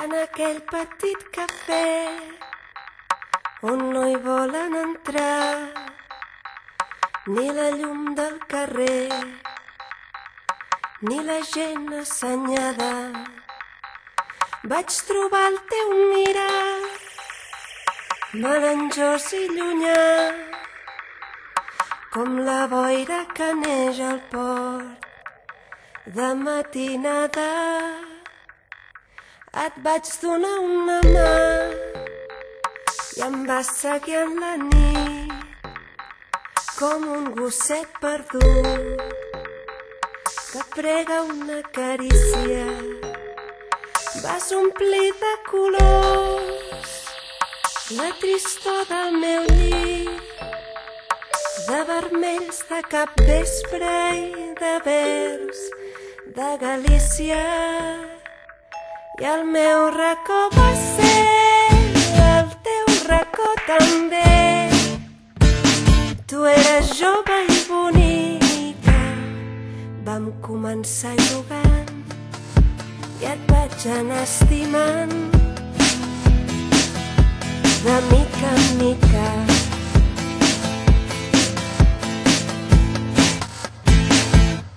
en aquell petit cafè on no hi volen entrar ni la llum del carrer ni la gent assenyada. Vaig trobar el teu mirar melanjós i llunyà, com la boira que neix al port de matinada. Et vaig donar una mà i em vas seguir en la nit com un gosset perdut que prega una carícia. Vas omplir de colors la tristor del meu llit, de vermells de capvespre i de verds de Galícia. I el meu racó va ser el teu racó també. Tu eres jove i bonica, vam començar jugant i et vaig anar estimant de mica en mica.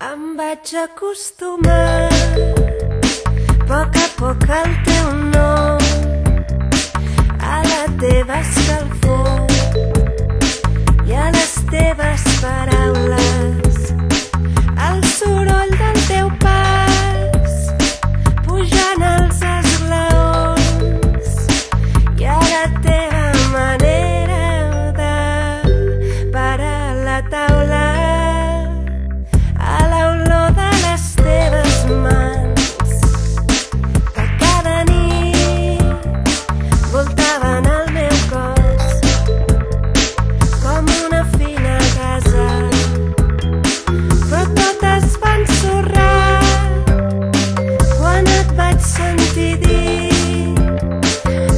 Em vaig acostumar a poc al teu nom, a la teva escalfor i a les teves paraules, al soroll del teu pas pujant els esglaons i a la teva manera de parar la taula, a l'olor de les teves mans que cada nit voltaven el meu cos com una fina casa. Però tot es va ensorrar quan et vaig sentir dir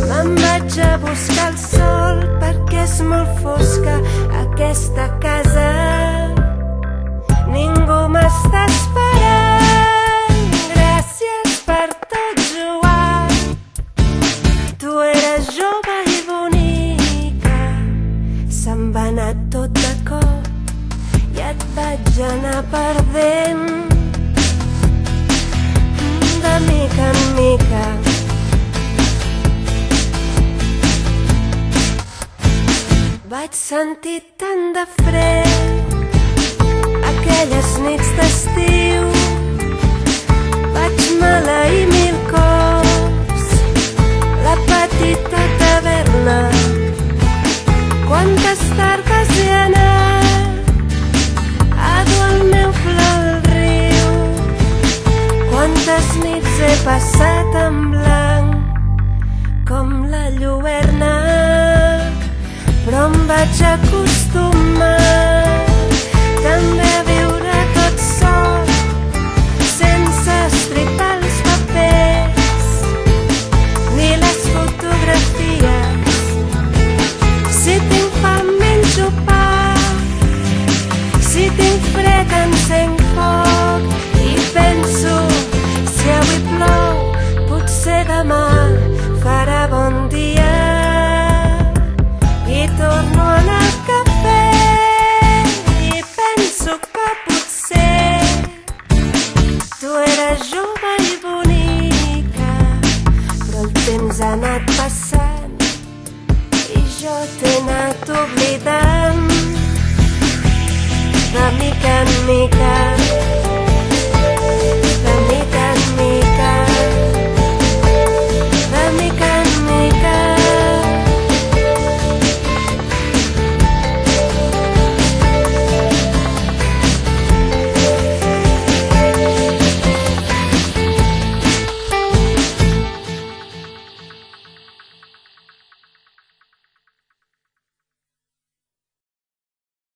me'n vaig a buscar el sol perquè és molt fosca aquesta casa. Ningú m'està esperant, gràcies per tot, Joan. Tu eres jove i bonica, se'n va anar tot de cop i et vaig anar perdent de mica en mica. Vaig sentir tant de fred aquelles nits d'estiu, vaig maleir 1000 cops la petita taverna. Quantes tardes he anat a dur el meu pla al riu, quantes nits he passat en blanc com la lluerna. Però em vaig acostumar també a viure tot sol, sense estripar els papers ni les fotografies. Si tinc fam menjo pa, si tinc fred encenc foc i penso si avui plou potser demà farà bon dia. I torno a anar al cafè i penso que potser tu eres jove i bonica, però el temps ha anat passant i jo t'he anat oblidant de mica en mica.